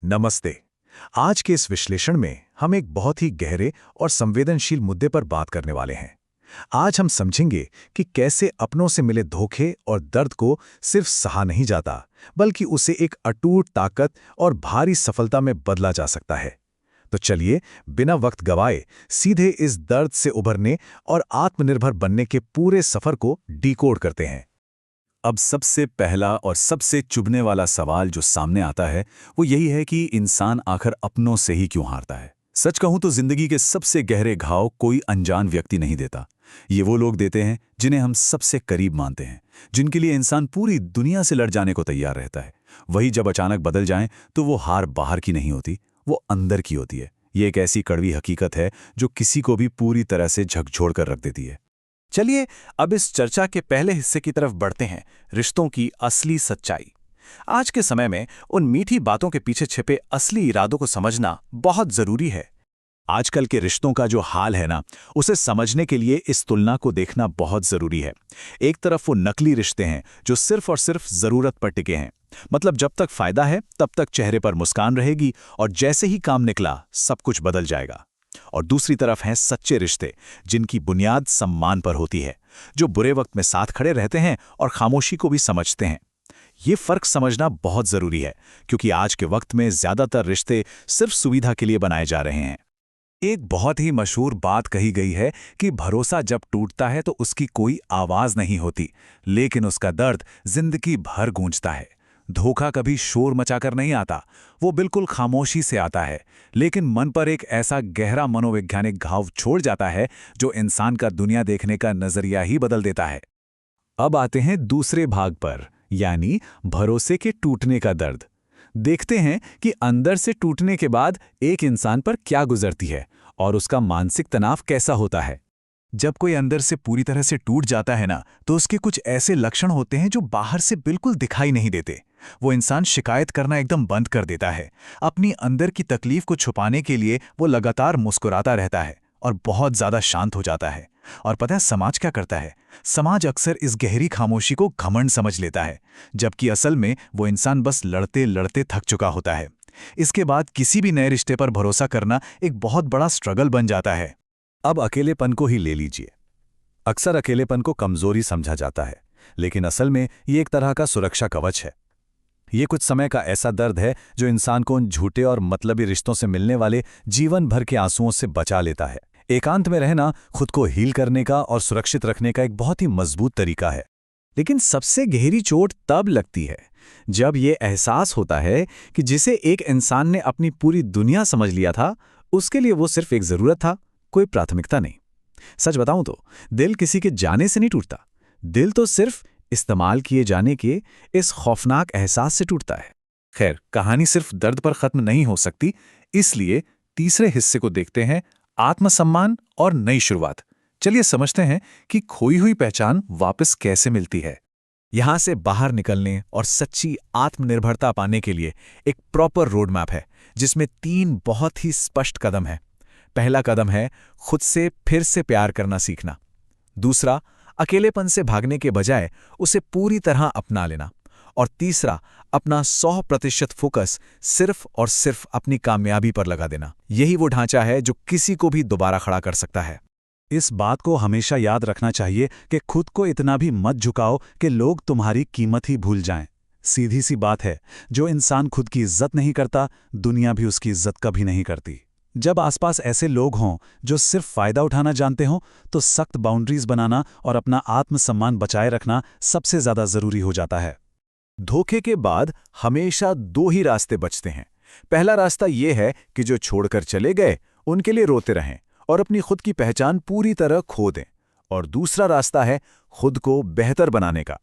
नमस्ते। आज के इस विश्लेषण में हम एक बहुत ही गहरे और संवेदनशील मुद्दे पर बात करने वाले हैं। आज हम समझेंगे कि कैसे अपनों से मिले धोखे और दर्द को सिर्फ सहा नहीं जाता, बल्कि उसे एक अटूट ताकत और भारी सफलता में बदला जा सकता है। तो चलिए, बिना वक्त गवाए सीधे इस दर्द से उभरने और आत्मनिर्भर बनने के पूरे सफर को डिकोड करते हैं। अब सबसे पहला और सबसे चुभने वाला सवाल जो सामने आता है वो यही है कि इंसान आखिर अपनों से ही क्यों हारता है। सच कहूं तो जिंदगी के सबसे गहरे घाव कोई अनजान व्यक्ति नहीं देता। ये वो लोग देते हैं जिन्हें हम सबसे करीब मानते हैं, जिनके लिए इंसान पूरी दुनिया से लड़ जाने को तैयार रहता है। वही जब अचानक बदल जाएं तो वो हार बाहर की नहीं होती, वो अंदर की होती है। ये एक ऐसी कड़वी हकीकत है जो किसी को भी पूरी तरह से झकझोर कर रख देती है। चलिए अब इस चर्चा के पहले हिस्से की तरफ बढ़ते हैं, रिश्तों की असली सच्चाई। आज के समय में उन मीठी बातों के पीछे छिपे असली इरादों को समझना बहुत जरूरी है। आजकल के रिश्तों का जो हाल है ना, उसे समझने के लिए इस तुलना को देखना बहुत जरूरी है। एक तरफ वो नकली रिश्ते हैं जो सिर्फ और सिर्फ जरूरत पर टिके हैं, मतलब जब तक फायदा है तब तक चेहरे पर मुस्कान रहेगी और जैसे ही काम निकला सब कुछ बदल जाएगा। और दूसरी तरफ हैं सच्चे रिश्ते, जिनकी बुनियाद सम्मान पर होती है, जो बुरे वक्त में साथ खड़े रहते हैं और खामोशी को भी समझते हैं। ये फर्क समझना बहुत जरूरी है, क्योंकि आज के वक्त में ज्यादातर रिश्ते सिर्फ सुविधा के लिए बनाए जा रहे हैं। एक बहुत ही मशहूर बात कही गई है कि भरोसा जब टूटता है तो उसकी कोई आवाज नहीं होती, लेकिन उसका दर्द जिंदगी भर गूंजता है। धोखा कभी शोर मचाकर नहीं आता, वो बिल्कुल खामोशी से आता है, लेकिन मन पर एक ऐसा गहरा मनोवैज्ञानिक घाव छोड़ जाता है जो इंसान का दुनिया देखने का नजरिया ही बदल देता है। अब आते हैं दूसरे भाग पर, यानी भरोसे के टूटने का दर्द। देखते हैं कि अंदर से टूटने के बाद एक इंसान पर क्या गुजरती है और उसका मानसिक तनाव कैसा होता है। जब कोई अंदर से पूरी तरह से टूट जाता है ना, तो उसके कुछ ऐसे लक्षण होते हैं जो बाहर से बिल्कुल दिखाई नहीं देते। वो इंसान शिकायत करना एकदम बंद कर देता है। अपनी अंदर की तकलीफ को छुपाने के लिए वो लगातार मुस्कुराता रहता है और बहुत ज्यादा शांत हो जाता है। और पता है समाज क्या करता है? समाज अक्सर इस गहरी खामोशी को घमंड समझ लेता है, जबकि असल में वो इंसान बस लड़ते लड़ते थक चुका होता है। इसके बाद किसी भी नए रिश्ते पर भरोसा करना एक बहुत बड़ा स्ट्रगल बन जाता है। अब अकेलेपन को ही ले लीजिए। अक्सर अकेलेपन को कमजोरी समझा जाता है, लेकिन असल में ये एक तरह का सुरक्षा कवच है। ये कुछ समय का ऐसा दर्द है जो इंसान को उन झूठे और मतलबी रिश्तों से मिलने वाले जीवन भर के आंसुओं से बचा लेता है। एकांत में रहना खुद को हील करने का और सुरक्षित रखने का एक बहुत ही मजबूत तरीका है। लेकिन सबसे गहरी चोट तब लगती है जब ये एहसास होता है कि जिसे एक इंसान ने अपनी पूरी दुनिया समझ लिया था, उसके लिए वो सिर्फ एक जरूरत था, कोई प्राथमिकता नहीं। सच बताऊं तो दिल किसी के जाने से नहीं टूटता, दिल तो सिर्फ इस्तेमाल किए जाने के इस खौफनाक एहसास से टूटता है। खैर, कहानी सिर्फ दर्द पर खत्म नहीं हो सकती, इसलिए तीसरे हिस्से को देखते हैं, आत्मसम्मान और नई शुरुआत। चलिए समझते हैं कि खोई हुई पहचान वापस कैसे मिलती है। यहां से बाहर निकलने और सच्ची आत्मनिर्भरता पाने के लिए एक प्रॉपर रोड मैप है, जिसमें 3 बहुत ही स्पष्ट कदम हैं। पहला कदम है खुद से फिर से प्यार करना सीखना। दूसरा, अकेलेपन से भागने के बजाय उसे पूरी तरह अपना लेना। और तीसरा, अपना 100% फोकस सिर्फ और सिर्फ अपनी कामयाबी पर लगा देना। यही वो ढांचा है जो किसी को भी दोबारा खड़ा कर सकता है। इस बात को हमेशा याद रखना चाहिए कि खुद को इतना भी मत झुकाओ कि लोग तुम्हारी कीमत ही भूल जाएं। सीधी सी बात है, जो इंसान खुद की इज्जत नहीं करता, दुनिया भी उसकी इज्जत कभी नहीं करती। जब आसपास ऐसे लोग हों जो सिर्फ फायदा उठाना जानते हों, तो सख्त बाउंड्रीज बनाना और अपना आत्मसम्मान बचाए रखना सबसे ज्यादा जरूरी हो जाता है। धोखे के बाद हमेशा 2 ही रास्ते बचते हैं। पहला रास्ता ये है कि जो छोड़कर चले गए उनके लिए रोते रहें और अपनी खुद की पहचान पूरी तरह खो दें। और दूसरा रास्ता है खुद को बेहतर बनाने का,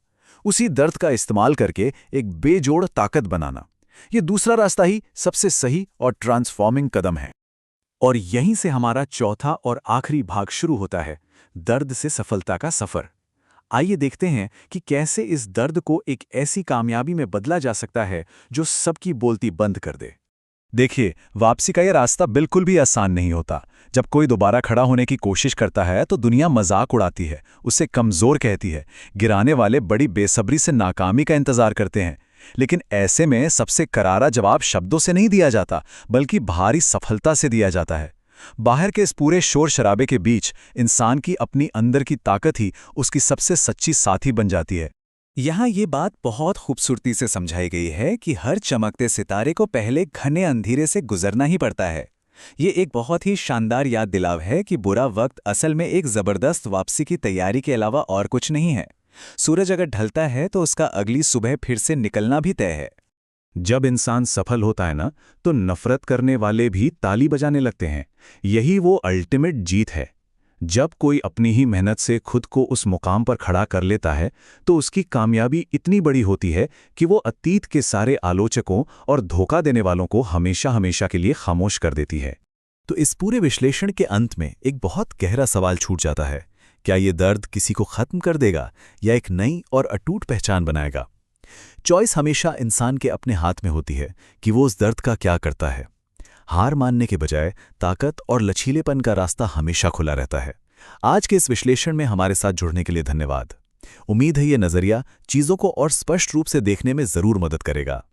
उसी दर्द का इस्तेमाल करके एक बेजोड़ ताकत बनाना। ये दूसरा रास्ता ही सबसे सही और ट्रांसफॉर्मिंग कदम है। और यहीं से हमारा चौथा और आखिरी भाग शुरू होता है, दर्द से सफलता का सफर। आइए देखते हैं कि कैसे इस दर्द को एक ऐसी कामयाबी में बदला जा सकता है जो सबकी बोलती बंद कर दे। देखिए, वापसी का यह रास्ता बिल्कुल भी आसान नहीं होता। जब कोई दोबारा खड़ा होने की कोशिश करता है तो दुनिया मजाक उड़ाती है, उसे कमजोर कहती है, गिराने वाले बड़ी बेसब्री से नाकामी का इंतजार करते हैं। लेकिन ऐसे में सबसे करारा जवाब शब्दों से नहीं दिया जाता, बल्कि बाहरी सफलता से दिया जाता है। बाहर के इस पूरे शोर शराबे के बीच इंसान की अपनी अंदर की ताकत ही उसकी सबसे सच्ची साथी बन जाती है। यहाँ ये बात बहुत खूबसूरती से समझाई गई है कि हर चमकते सितारे को पहले घने अंधेरे से गुजरना ही पड़ता है। ये एक बहुत ही शानदार याद दिलाव है कि बुरा वक्त असल में एक जबरदस्त वापसी की तैयारी के अलावा और कुछ नहीं है। सूरज अगर ढलता है तो उसका अगली सुबह फिर से निकलना भी तय है। जब इंसान सफल होता है ना, तो नफरत करने वाले भी ताली बजाने लगते हैं। यही वो अल्टीमेट जीत है। जब कोई अपनी ही मेहनत से खुद को उस मुकाम पर खड़ा कर लेता है, तो उसकी कामयाबी इतनी बड़ी होती है कि वो अतीत के सारे आलोचकों और धोखा देने वालों को हमेशा हमेशा के लिए खामोश कर देती है। तो इस पूरे विश्लेषण के अंत में एक बहुत गहरा सवाल छूट जाता है। क्या ये दर्द किसी को खत्म कर देगा या एक नई और अटूट पहचान बनाएगा? चॉइस हमेशा इंसान के अपने हाथ में होती है कि वो उस दर्द का क्या करता है। हार मानने के बजाय ताकत और लचीलेपन का रास्ता हमेशा खुला रहता है। आज के इस विश्लेषण में हमारे साथ जुड़ने के लिए धन्यवाद। उम्मीद है ये नजरिया चीजों को और स्पष्ट रूप से देखने में जरूर मदद करेगा।